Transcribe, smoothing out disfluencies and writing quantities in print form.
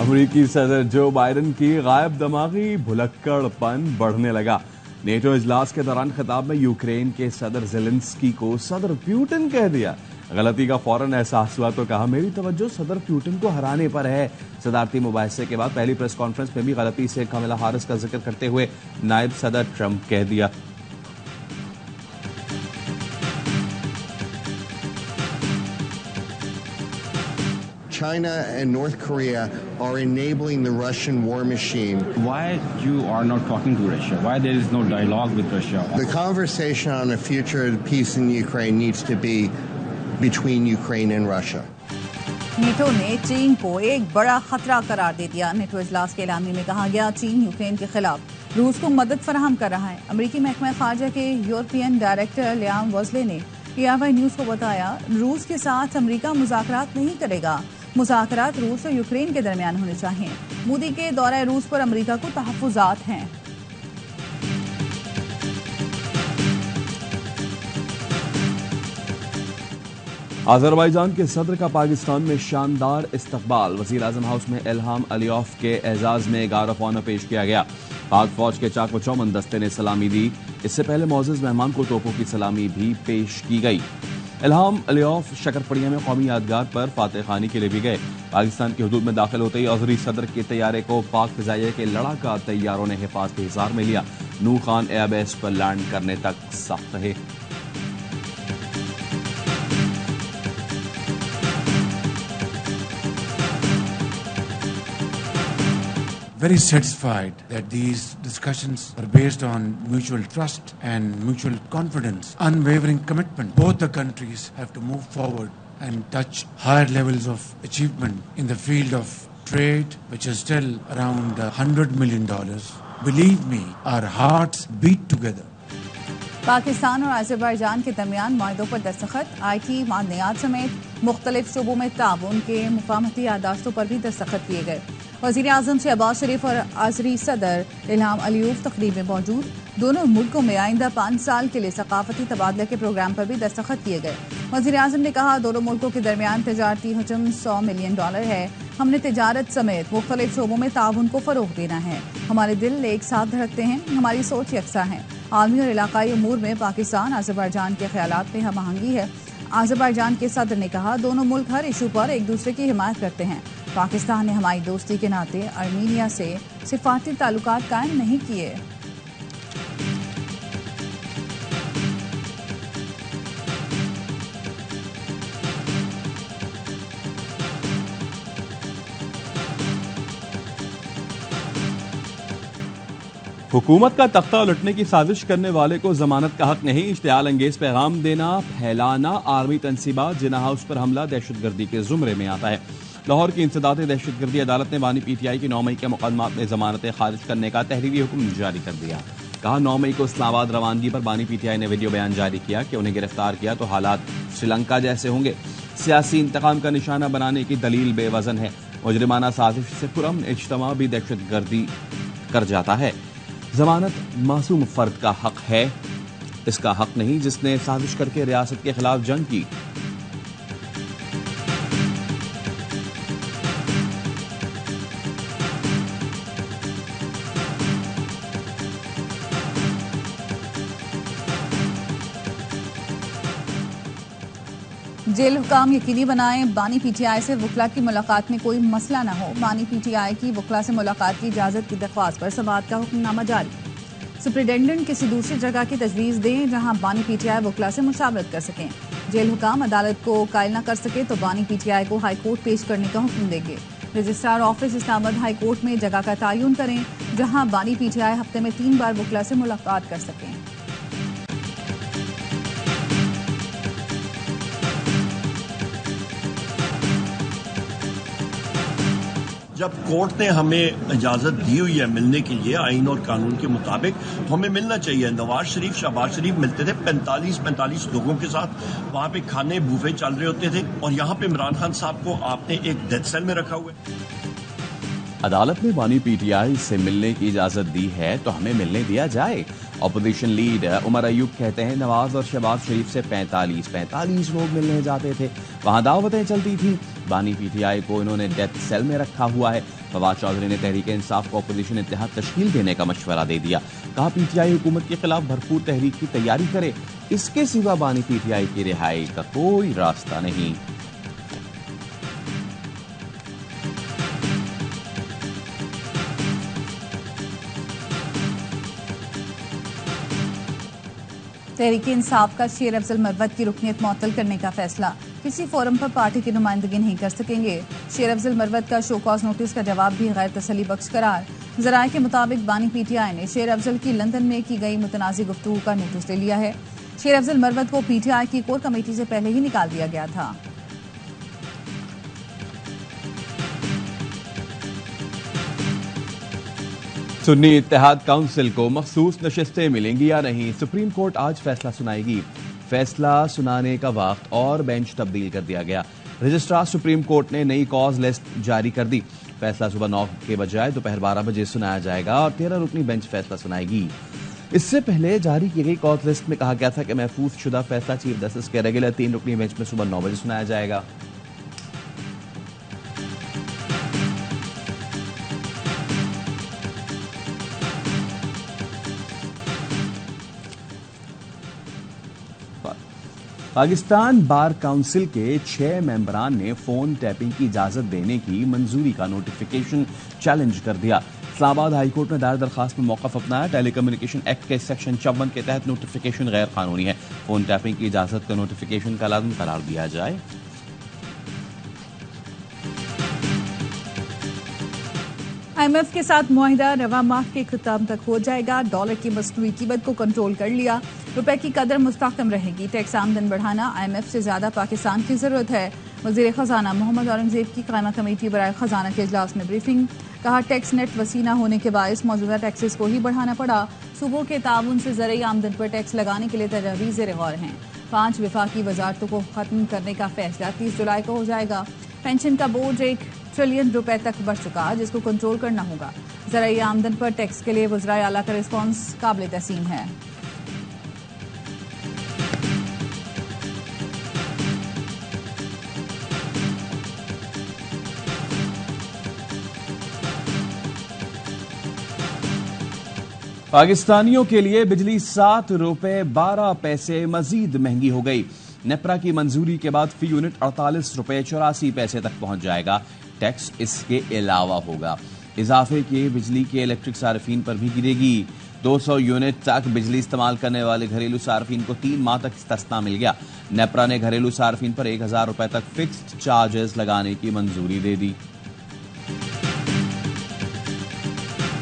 अमेरिकी सदर Joe Biden की गायब दमागी भुलक्कड़पन बढ़ने लगा। नेटो इजलास के दौरान खिताब में यूक्रेन के सदर ज़ेलेंस्की को सदर प्यूटिन कह दिया। गलती का फौरन एहसास हुआ तो कहा मेरी तवज्जो सदर प्यूटिन को हराने पर है। सदारती मुबाहिसे के बाद पहली प्रेस कॉन्फ्रेंस में भी गलती से कमला हारिस का जिक्र करते हुए नायब सदर ट्रंप कह दिया। China and North Korea are enabling the Russian war machine. Why you are not talking to Russia? Why there is no dialogue with Russia? The conversation on the future of peace in Ukraine needs to be between Ukraine and Russia. NATO ने चीन को एक बड़ा खतरा करार दे दिया। NATO इजलास के एलान में कहा गया चीन यूक्रेन के खिलाफ रूस को मदद फराहम कर रहा है। अमेरिकी महकमा खारजा के यूरोपियन डायरेक्टर लियाम वॉजले ने AFI न्यूज को बताया रूस के साथ अमेरिका मुज़ाकरात नहीं करेगा। मुज़ाकरात रूस और यूक्रेन के दरमियान होने चाहिए। मोदी के दौरे रूस पर अमेरिका को तहफ़्फ़ुज़ात हैं। अज़रबैजान के सदर का पाकिस्तान में शानदार इस्तकबाल। वज़ीर आज़म हाउस में इल्हाम अलियोफ के एजाज में गार्ड ऑफ ऑनर पेश किया गया। पाक फौज के चाक व चौमन दस्ते ने सलामी दी। इससे पहले मोअज़्ज़ज़ मेहमान को तोपों की सलामी भी पेश की गई। इल्हाम अलियोफ शकरपड़िया में कौमी यादगार पर फातह खानी के लिए भी गए। पाकिस्तान की हदूद में दाखिल होते ही अज़री सदर के तैयारे को पाक फ़िज़ाइया के लड़ाका तैयारों ने हिफाज़ती हिसार में लिया। नूर खान एयरबेस पर लैंड करने तक सख्त रहे। Very satisfied that these discussions are based on mutual trust and mutual confidence, unwavering commitment. Both the countries have to move forward and touch higher levels of achievement in the field of trade, which is still around $100 million. Believe me, our hearts beat together. Pakistan और Azerbaijan के दरमियान माहदों पर दस्तखत, IT मादनियात समेत मुख्तलिफ शोबों में ताउन के मुफाहमती यादाश्तों पर भी दस्तखत किए गए। वज़ीर आज़म शहबाज शरीफ और अज़री सदर इल्हाम अलियोफ तकरीब में मौजूद। दोनों मुल्कों में आइंदा 5 साल के लिए सकाफती तबादले के प्रोग्राम पर भी दस्तखत किए गए। वज़ीर आज़म ने कहा दोनों मुल्कों के दरमियान तजारती हजम $100 मिलियन है। हमने तिजारत समेत मुख्तलिफ शोबों में ताउन को फ़रोग़ देना है। हमारे दिल एक साथ धड़कते हैं, हमारी सोच यकसा है। आलमी और इलाकाई उमूर में पाकिस्तान अज़रबैजान के ख़यालात में हम आहंगी है। अज़रबैजान के सदर ने कहा दोनों मुल्क हर इशू पर एक दूसरे की हिमायत करते हैं। पाकिस्तान ने हमारी दोस्ती के नाते आर्मीनिया से सिफारती ताल्लुकात कायम नहीं किए। हुकूमत का तख्ता उलटने की साजिश करने वाले को जमानत का हक नहीं। इश्तियाल अंगेज पैगाम देना, फैलाना आर्मी तनसीबात जिना हाउस पर हमला दहशतगर्दी के जुमरे में आता है। लाहौर की इंसदाद दहशतगर्दी अदालत ने बानी PTI की 9 मई के मुकदमात में जमानतें खारिज करने का तहरीरी हुक्म जारी कर दिया। कहा 9 मई को इस्लामाबाद रवानगी पर बानी PTI ने वीडियो बयान जारी किया कि उन्हें गिरफ्तार किया तो हालात श्रीलंका जैसे होंगे। सियासी इंतकाम का निशाना बनाने की दलील बेवजन है। मुजरिमाना साजिश से पुरअमन इज्तिमा भी दहशतगर्दी कर जाता है। जमानत मासूम फर्द का हक है, इसका हक नहीं जिसने साजिश करके रियासत के खिलाफ जंग की। जेल हुकाम यकीनी बनाएं बानी PTI से वकला की मुलाकात में कोई मसला न हो। बानी PTI की वकला से मुलाकात की इजाज़त की दरख्वास्त पर समाअत का हुक्मनामा जारी। सुप्रिटेंडेंट किसी दूसरी जगह की तजवीज़ दें जहां बानी PTI वकला से मुशावरत कर सकें। जेल हुकाम अदालत को कायल न कर सके तो बानी PTI को हाई कोर्ट पेश करने का हुक्म देंगे। Registrar office Islamabad high court में जगह का तयन करें जहां बानी PTI हफ्ते में 3 बार वकला से मुलाकात कर सकें। जब कोर्ट ने हमें इजाजत दी हुई है मिलने के लिए आइन और कानून के मुताबिक तो हमें मिलना चाहिए। नवाज शरीफ शहबाज शरीफ मिलते थे 45 लोगों के साथ, वहां पे खाने बूफे चल रहे होते थे और यहाँ पे इमरान खान साहब को आपने एक डेथ सेल में रखा हुआ है। अदालत ने बानी PTI से मिलने की इजाजत दी है तो हमें मिलने दिया जाए अपोजिशन लीडर उमर अयूब कहते हैं नवाज और शहबाज शरीफ से 45 लोग मिलने जाते थे, वहां दावतें चलती थी। बानी पीटीआई को इन्होंने डेथ सेल में रखा हुआ है। फवाद चौधरी ने तहरीक इंसाफ को अपोजिशन इत्तेहाद तश्कील देने का मशवरा दे दिया। कहा पीटीआई हुकूमत के खिलाफ भरपूर तहरीक की तैयारी करे, इसके सिवा बानी पीटीआई की रिहाई का कोई रास्ता नहीं। तहरीक इंसाफ का शेर अफजल मरवत की रुकनीत मुअत्तल करने का फैसला, किसी फोरम पर पार्टी की नुमाइंदगी नहीं कर सकेंगे। शेर अफजल मरवत का शो कॉज नोटिस का जवाब भी गैर तसल्ली बख्श करार। जराये के मुताबिक बानी पीटीआई ने शेर अफजल की लंदन में की गई मुतनाज़ी गुफ्तगू का नोटिस ले लिया है। शेर अफजल मरवत को पीटीआई की कोर कमेटी से पहले ही निकाल दिया गया था। सुन्नी इत्तेहाद काउंसिल को मखसूस नशिस्तें मिलेंगी या नहीं, सुप्रीम कोर्ट आज फैसला सुनाएगी। फैसला सुनाने का वक्त और बेंच तब्दील कर दिया गया। रजिस्ट्रार सुप्रीम कोर्ट ने नई कॉज लिस्ट जारी कर दी। फैसला सुबह 9 के बजाय दोपहर 12 बजे सुनाया जाएगा और 13 रुकनी बेंच फैसला सुनाएगी। इससे पहले जारी की गई कॉज लिस्ट में कहा गया था कि महफूज शुदा फैसला चीफ जस्टिस के रेगुलर 3 रुकनी बेंच में सुबह 9 बजे सुनाया जाएगा। पाकिस्तान बार काउंसिल के 6 मेंबरान ने फोन टैपिंग की इजाजत देने की मंजूरी का नोटिफिकेशन चैलेंज कर दिया। इस्लामाबाद हाईकोर्ट ने दायर दरखास्त में मौक़िफ़ अपनाया। टेलीकम्युनिकेशन एक्ट के सेक्शन 54 के तहत नोटिफिकेशन गैर कानूनी है। फोन टैपिंग की इजाजत का नोटिफिकेशन का लाज़िम करार दिया जाए। IMF के साथ मुआहिदा रवा माह के इख्तिताम तक हो जाएगा। डॉलर की मसनूई कीमत को कंट्रोल कर लिया, रुपए की कदर मुस्तहकम रहेगी। टैक्स आमदन बढ़ाना IMF से ज्यादा पाकिस्तान की जरूरत है। वजीर खजाना मोहम्मद औरंगजेब की कायमा कमेटी बराए खजाना के इजलास में ब्रीफिंग। कहा टैक्स नेट वसी न होने के बायस मौजूदा टैक्सेस को ही बढ़ाना पड़ा। सूबों के ताउन से ज़रई आमदन पर टैक्स लगाने के लिए तजवीज़ ज़ेर-ए-गौर हैं। 5 विफाकी वजारतों को खत्म करने का फैसला 30 जुलाई को हो जाएगा। पेंशन का बोझ 1 ट्रिलियन रुपए तक बढ़ चुका, जिसको कंट्रोल करना होगा। ज़रई आमदन पर टैक्स के लिए वज़राए आला का रिस्पॉन्स काबिल तहसीन है। पाकिस्तानियों के लिए बिजली 7 रुपए 12 पैसे मजीद महंगी हो गई। नेपरा की मंजूरी के बाद फी यूनिट 48 रुपए 84 पैसे तक पहुंच जाएगा। टैक्स इसके अलावा होगा। इजाफे के बिजली के इलेक्ट्रिक सार्फिन पर भी गिरेगी। 200 यूनिट तक बिजली इस्तेमाल करने वाले घरेलू सार्फिन को 3 माह तक इस्तिस्ना मिल गया। नेपरा ने घरेलू सार्फिन पर 1000 रुपए तक फिक्स्ड चार्जेस लगाने की मंजूरी दे दी।